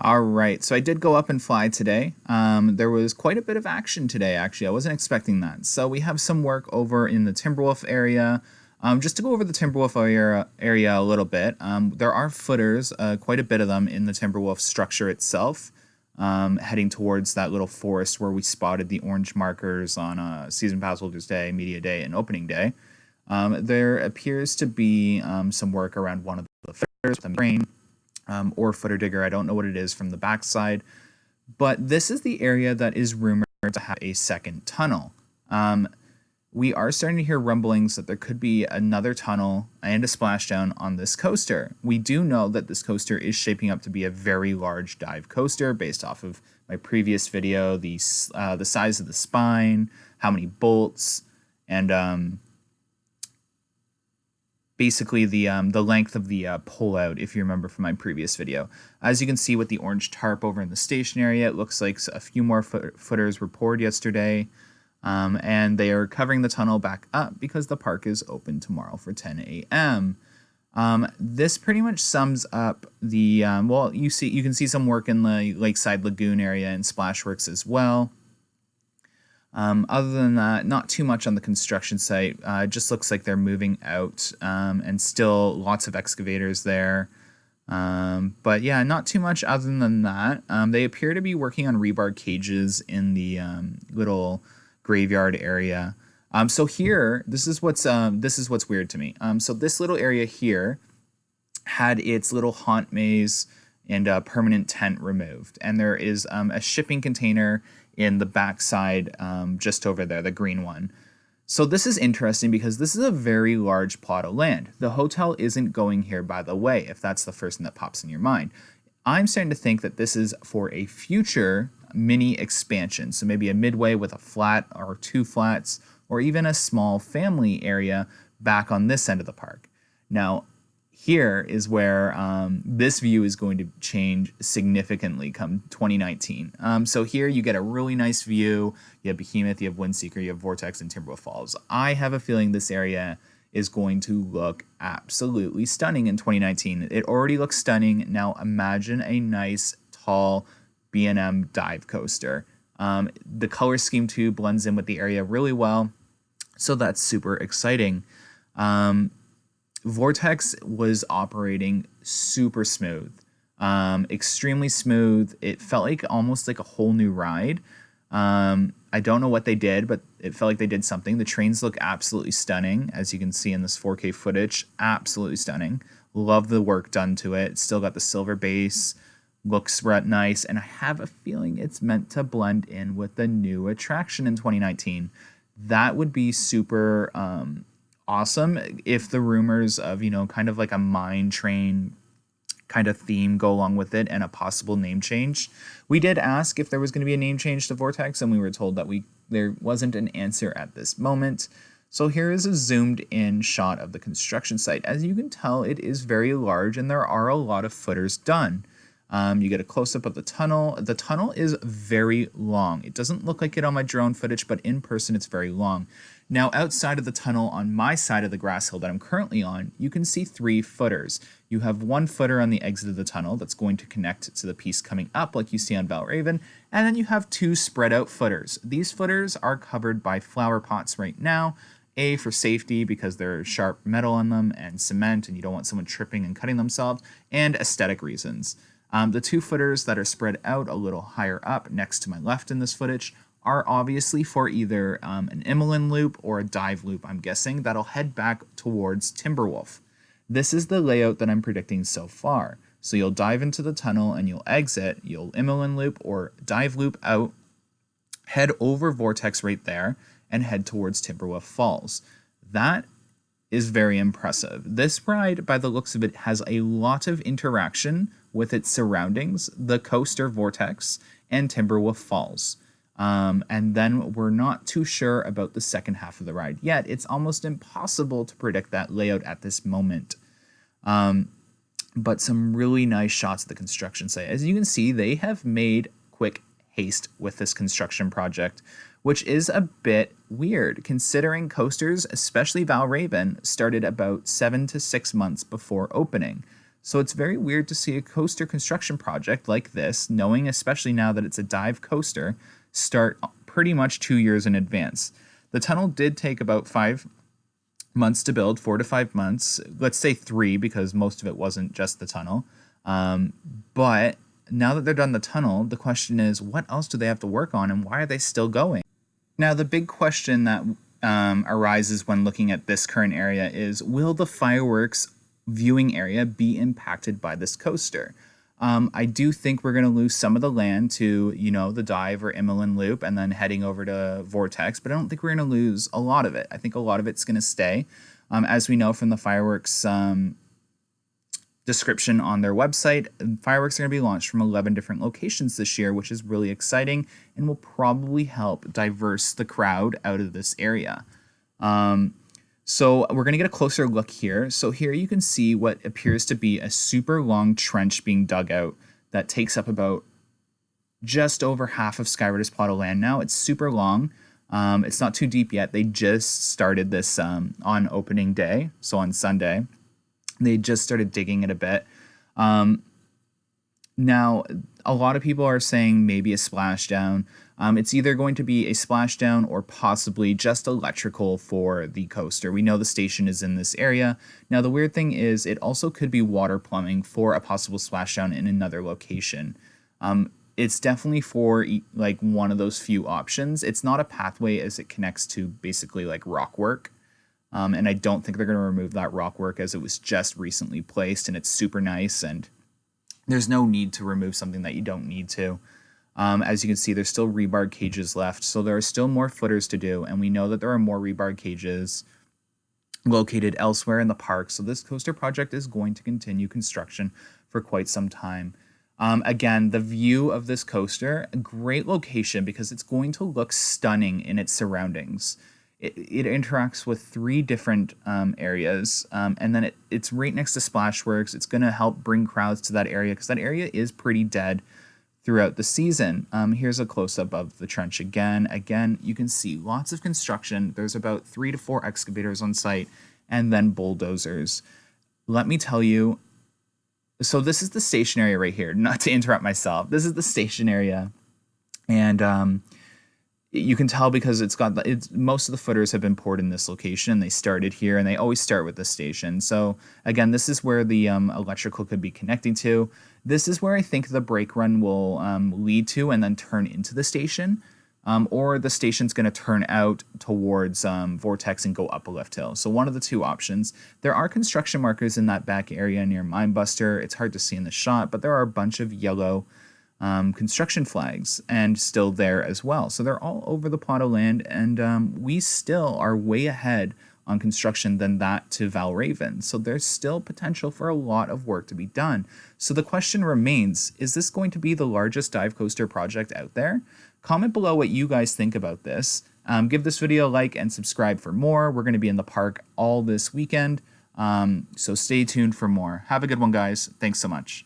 All right, so I did go up and fly today. There was quite a bit of action today, actually. I wasn't expecting that. So we have some work over in the Timberwolf area. Just to go over the Timberwolf area a little bit, there are footers, quite a bit of them in the Timberwolf structure itself, heading towards that little forest where we spotted the orange markers on Season Pass Holders Day, Media Day, and Opening Day. There appears to be some work around one of the footers with a crane. Or footer digger. I don't know what it is from the backside, but this is the area that is rumored to have a second tunnel. We are starting to hear rumblings that there could be another tunnel and a splashdown on this coaster. We do know that this coaster is shaping up to be a very large dive coaster based off of my previous video, the size of the spine, how many bolts, and basically the length of the pullout, if you remember from my previous video. As you can see with the orange tarp over in the station area, it looks like a few more footers were poured yesterday, and they are covering the tunnel back up because the park is open tomorrow for 10 a.m. This pretty much sums up the, well, you can see some work in the Lakeside Lagoon area and Splashworks as well. Other than that, not too much on the construction site. It just looks like they're moving out, and still lots of excavators there. But yeah, not too much other than that. They appear to be working on rebar cages in the little graveyard area. So here, this is what's weird to me. So this little area here had its little haunt maze and a permanent tent removed, and there is a shipping container in the backside, just over there, the green one. So this is interesting because this is a very large plot of land. The hotel isn't going here, by the way, if that's the first thing that pops in your mind. I'm starting to think that this is for a future mini expansion. So maybe a midway with a flat or two flats, or even a small family area back on this end of the park. Now, here is where this view is going to change significantly come 2019. So here you get a really nice view. You have Behemoth, you have Windseeker, you have Vortex, and Timberwolf Falls. I have a feeling this area is going to look absolutely stunning in 2019. It already looks stunning. Now imagine a nice, tall B&M dive coaster. The color scheme too blends in with the area really well. So that's super exciting. Vortex was operating super smooth, extremely smooth. It felt like almost like a whole new ride. I don't know what they did, but it felt like they did something. The trains look absolutely stunning, as you can see in this 4K footage. Absolutely stunning. Love the work done to it. It's still got the silver base, looks nice, and I have a feeling it's meant to blend in with the new attraction in 2019. That would be super awesome if the rumors of, kind of like a mine train kind of theme go along with it and a possible name change. We did ask if there was going to be a name change to Vortex, and we were told that there wasn't an answer at this moment. So here is a zoomed in shot of the construction site. As you can tell, it is very large and there are a lot of footers done. You get a close-up of the tunnel. The tunnel is very long. It doesn't look like it on my drone footage, but in person it's very long. Now, outside of the tunnel on my side of the grass hill that I'm currently on, you can see 3 footers. You have 1 footer on the exit of the tunnel that's going to connect to the piece coming up like you see on Valraven, and then you have 2 spread out footers. These footers are covered by flower pots right now, A, for safety because there's sharp metal on them and cement and you don't want someone tripping and cutting themselves, and aesthetic reasons. The 2 footers that are spread out a little higher up next to my left in this footage are obviously for either an Imolen loop or a dive loop, I'm guessing, that'll head back towards Timberwolf. This is the layout that I'm predicting so far. So you'll dive into the tunnel and you'll exit, you'll Imolen loop or dive loop out, head over Vortex right there, and head towards Timberwolf Falls. That is very impressive. This ride, by the looks of it, has a lot of interaction with its surroundings, the coaster Vortex and Timberwolf Falls. And then we're not too sure about the second half of the ride yet. It's almost impossible to predict that layout at this moment. But some really nice shots of the construction site. As you can see, they have made quick haste with this construction project, which is a bit weird considering coasters, especially Valraven, started about 7 to 6 months before opening. So it's very weird to see a coaster construction project like this, knowing especially now that it's a dive coaster, start pretty much 2 years in advance. The tunnel did take about 5 months to build, 4 to 5 months. Let's say 3 because most of it wasn't just the tunnel. But now that they're done the tunnel, the question is, what else do they have to work on and why are they still going? Now, the big question that arises when looking at this current area is, will the fireworks viewing area be impacted by this coaster? I do think we're going to lose some of the land to, the dive or Imolen Loop and then heading over to Vortex, but I don't think we're going to lose a lot of it. I think a lot of it's going to stay. As we know from the fireworks description on their website, fireworks are going to be launched from 11 different locations this year, which is really exciting and will probably help diverse the crowd out of this area. So we're going to get a closer look here. So here you can see what appears to be a super long trench being dug out that takes up about just over half of Skyrider's plot of land now. It's super long. It's not too deep yet. They just started this on opening day, so on Sunday. They just started digging it a bit. Now, a lot of people are saying maybe a splashdown. It's either going to be a splashdown or possibly just electrical for the coaster. We know the station is in this area. Now, the weird thing is it also could be water plumbing for a possible splashdown in another location. It's definitely for like one of those few options. It's not a pathway as it connects to basically like rock work. And I don't think they're going to remove that rock work as it was just recently placed and it's super nice and there's no need to remove something that you don't need to. As you can see, there's still rebar cages left, so there are still more footers to do, and we know that there are more rebar cages located elsewhere in the park, so this coaster project is going to continue construction for quite some time. Again, the view of this coaster, a great location because it's going to look stunning in its surroundings. It interacts with 3 different areas, and then it's right next to Splashworks. It's going to help bring crowds to that area because that area is pretty dead throughout the season. Here's a close-up of the trench again. Again, you can see lots of construction. There's about 3 to 4 excavators on site, and then bulldozers. Let me tell you, so this is the station area right here. Not to interrupt myself. This is the station area, and you can tell because most of the footers have been poured in this location. They started here, and they always start with the station. So again, this is where the electrical could be connecting to. This is where I think the brake run will lead to and then turn into the station. Or the station's going to turn out towards Vortex and go up a lift hill. So one of the 2 options. There are construction markers in that back area near Minebuster. It's hard to see in the shot, but there are a bunch of yellow construction flags and still there as well. So they're all over the plot of land, and we still are way ahead on construction than that to Valraven. So there's still potential for a lot of work to be done. So the question remains, is this going to be the largest dive coaster project out there? Comment below what you guys think about this. Give this video a like and subscribe for more. We're going to be in the park all this weekend, so stay tuned for more. Have a good one, guys. Thanks so much.